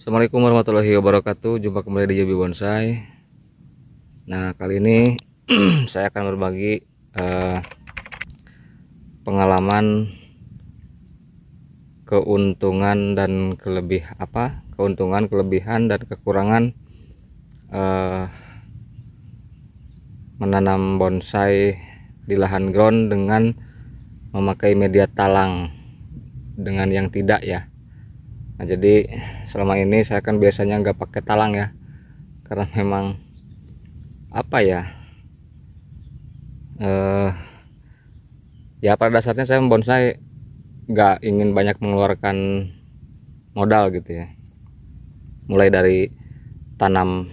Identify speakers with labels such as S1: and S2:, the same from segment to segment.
S1: Assalamualaikum warahmatullahi wabarakatuh. Jumpa kembali di Jabi Bonsai. Nah, kali ini saya akan berbagi pengalaman keuntungan dan keuntungan, kelebihan dan kekurangan menanam bonsai di lahan ground dengan memakai media talang dengan yang tidak ya. Nah, jadi selama ini saya kan biasanya nggak pakai talang ya, karena memang ya pada dasarnya saya membonsai nggak ingin banyak mengeluarkan modal gitu ya. Mulai dari tanam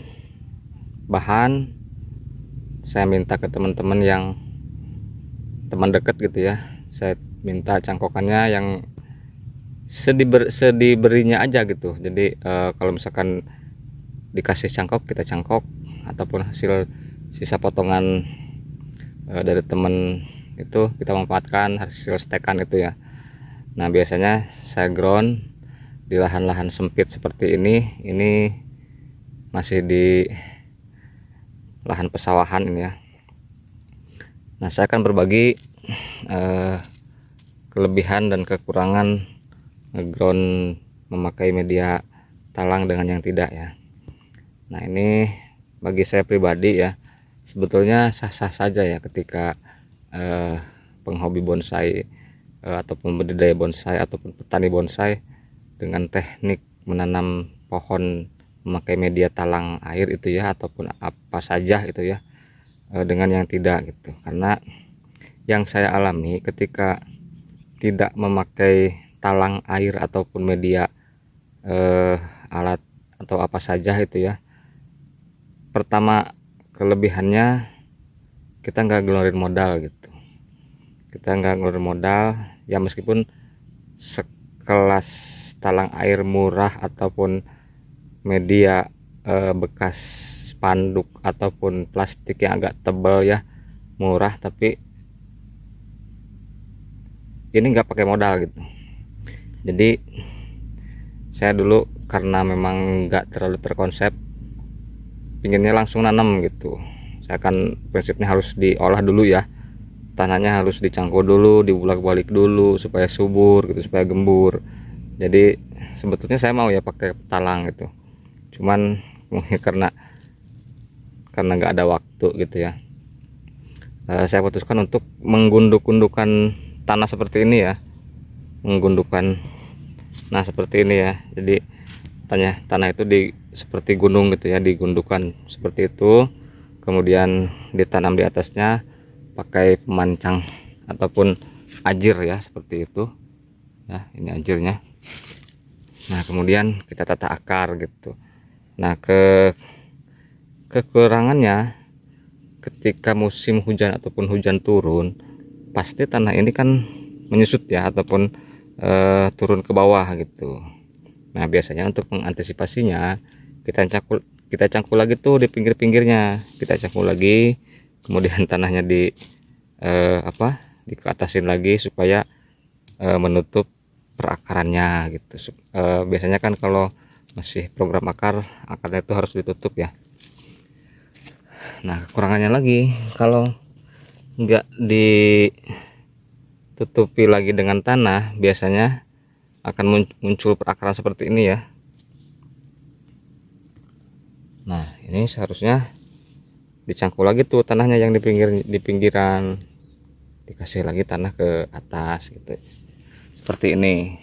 S1: bahan, saya minta ke teman-teman yang teman dekat gitu ya, saya minta cangkokannya yang sediberinya aja gitu. Jadi kalau misalkan dikasih cangkok, kita cangkok, ataupun hasil sisa potongan dari temen itu kita manfaatkan hasil stekan itu ya. Nah, biasanya saya ground di lahan-lahan sempit seperti ini masih di lahan pesawahan ini ya. Nah, saya akan berbagi kelebihan dan kekurangan ngeground memakai media talang dengan yang tidak ya. Nah, ini bagi saya pribadi ya, sebetulnya sah-sah saja ya ketika penghobi bonsai ataupun budidaya bonsai ataupun petani bonsai dengan teknik menanam pohon memakai media talang air itu ya, ataupun apa saja itu ya, dengan yang tidak gitu. Karena yang saya alami ketika tidak memakai talang air ataupun media alat atau apa saja itu ya, pertama kelebihannya kita nggak ngeluarin modal gitu. Kita nggak ngeluarin modal ya, meskipun sekelas talang air murah ataupun media bekas spanduk ataupun plastik yang agak tebal ya, murah, tapi ini nggak pakai modal gitu. Jadi saya dulu karena memang nggak terlalu terkonsep, pinginnya langsung nanam gitu. Saya kan prinsipnya harus diolah dulu ya, tanahnya harus dicangkul dulu, dibulak-balik dulu supaya subur gitu, supaya gembur. Jadi sebetulnya saya mau ya pakai talang gitu, cuman mungkin karena nggak ada waktu gitu ya, saya putuskan untuk menggunduk-gundukan tanah seperti ini ya, menggundukkan. Nah, seperti ini ya. Jadi tanah itu seperti gunung gitu ya, digundukan seperti itu, kemudian ditanam di atasnya pakai pemancang ataupun ajir ya, seperti itu ya. Ini ajirnya. Nah, kemudian kita tata akar gitu. Nah, kekurangannya ketika musim hujan ataupun hujan turun, pasti tanah ini kan menyusut ya, ataupun turun ke bawah gitu. Nah, biasanya untuk mengantisipasinya kita cangkul lagi tuh di pinggir-pinggirnya, kita cangkul lagi, kemudian tanahnya dikeatasin lagi supaya menutup perakarannya gitu. Biasanya kan kalau masih program akarnya itu harus ditutup ya. Nah, kekurangannya lagi kalau nggak ditutupi lagi dengan tanah, biasanya akan muncul perakaran seperti ini ya. Nah, ini seharusnya dicangkul lagi tuh tanahnya yang di pinggiran, dikasih lagi tanah ke atas gitu, seperti ini.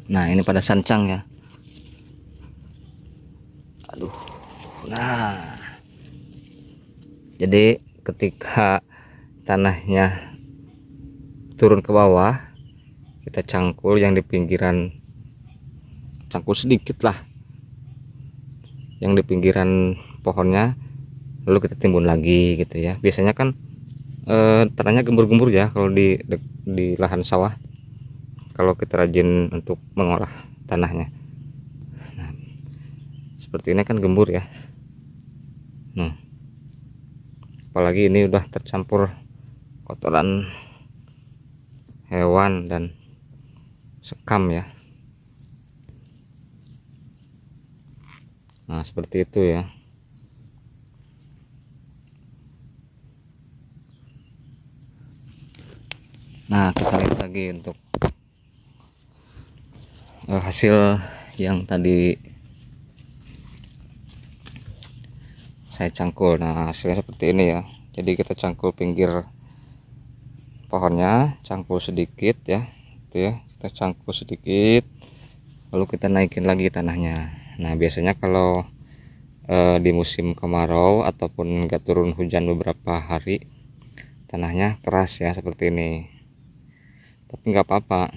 S1: Nah, ini pada sancang ya. Aduh. Nah, jadi ketika tanahnya turun ke bawah, kita cangkul yang di pinggiran, cangkul sedikit lah yang di pinggiran pohonnya, lalu kita timbun lagi gitu ya. Biasanya kan tanahnya gembur-gembur ya kalau di lahan sawah, kalau kita rajin untuk mengolah tanahnya. Nah, seperti ini kan gembur ya. Nah, apalagi ini udah tercampur kotoran hewan dan sekam ya. Nah seperti itu ya. Nah kita lihat lagi untuk hasil yang tadi saya cangkul. Nah hasilnya seperti ini ya. Jadi kita cangkul pinggir pohonnya, cangkul sedikit ya, itu ya, kita cangkul sedikit, lalu kita naikin lagi tanahnya. Nah biasanya kalau di musim kemarau ataupun nggak turun hujan beberapa hari, tanahnya keras ya seperti ini. Tapi nggak apa-apa,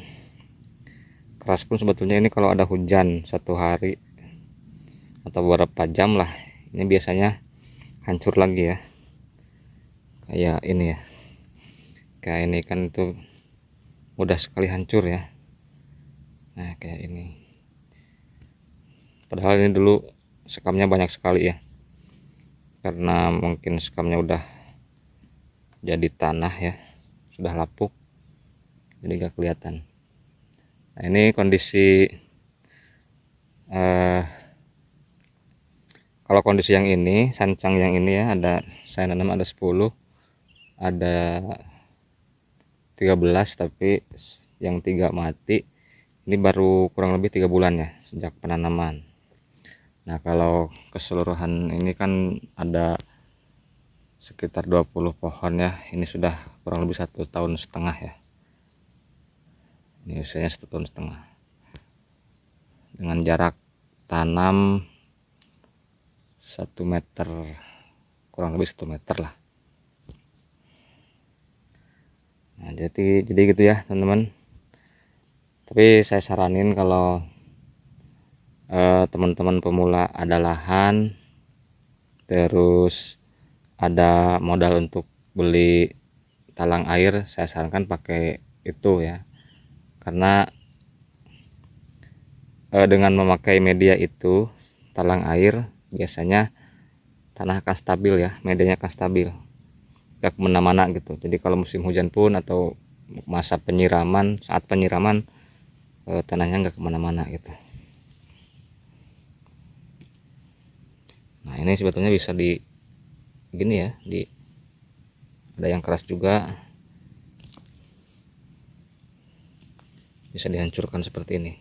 S1: keras pun sebetulnya ini kalau ada hujan 1 hari atau beberapa jam lah, ini biasanya hancur lagi ya, kayak ini ya, kayak ini kan itu mudah sekali hancur ya. Nah kayak ini, padahal ini dulu sekamnya banyak sekali ya, karena mungkin sekamnya udah jadi tanah ya, sudah lapuk, jadi gak kelihatan. Nah ini kondisi kalau kondisi yang ini, sancang yang ini ya, ada saya nanam ada 10, ada 13, tapi yang 3 mati. Ini baru kurang lebih 3 bulan ya sejak penanaman. Nah kalau keseluruhan ini kan ada sekitar 20 pohon ya, ini sudah kurang lebih 1,5 tahun ya, ini usianya 1,5 tahun, dengan jarak tanam 1 meter, kurang lebih 1 meter lah. Nah jadi gitu ya teman-teman. Tapi saya saranin kalau teman-teman pemula ada lahan, terus ada modal untuk beli talang air, saya sarankan pakai itu ya, karena dengan memakai media itu, talang air, biasanya tanah akan stabil ya, medianya akan stabil, gak kemana-mana gitu. Jadi kalau musim hujan pun atau masa penyiraman, saat penyiraman tanahnya nggak kemana-mana gitu. Nah ini sebetulnya bisa di gini ya, ada yang keras juga, bisa dihancurkan seperti ini.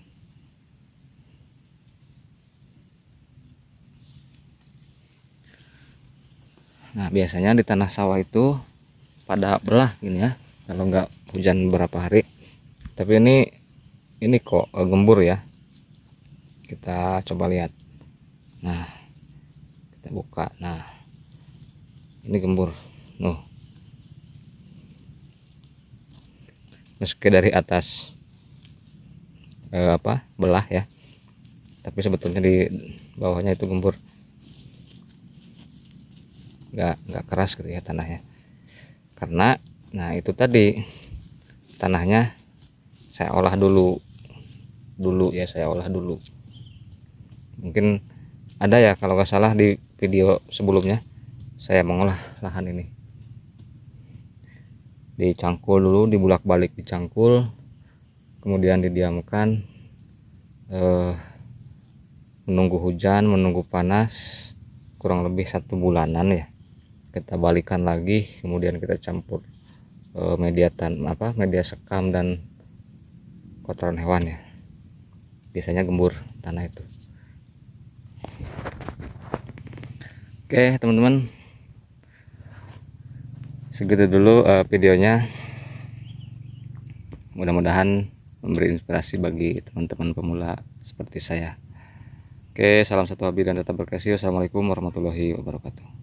S1: Nah biasanya di tanah sawah itu pada belah gini ya, kalau nggak hujan beberapa hari. Tapi ini kok gembur ya, kita coba lihat. Nah kita buka, nah ini gembur, meski dari atas belah ya, tapi sebetulnya di bawahnya itu gembur, nggak keras gitu ya tanahnya. Karena nah itu tadi, tanahnya saya olah dulu ya, saya olah dulu. Mungkin ada ya, kalau nggak salah di video sebelumnya saya mengolah lahan ini, dicangkul dulu, dibulak balik dicangkul, kemudian didiamkan, menunggu hujan, menunggu panas, kurang lebih 1 bulanan ya. Kita balikan lagi, kemudian kita campur media sekam dan kotoran hewan ya, biasanya gembur tanah itu. Oke teman-teman, segitu dulu videonya, mudah-mudahan memberi inspirasi bagi teman-teman pemula seperti saya. Oke, salam satu hobi dan tetap berkasih. Wassalamualaikum warahmatullahi wabarakatuh.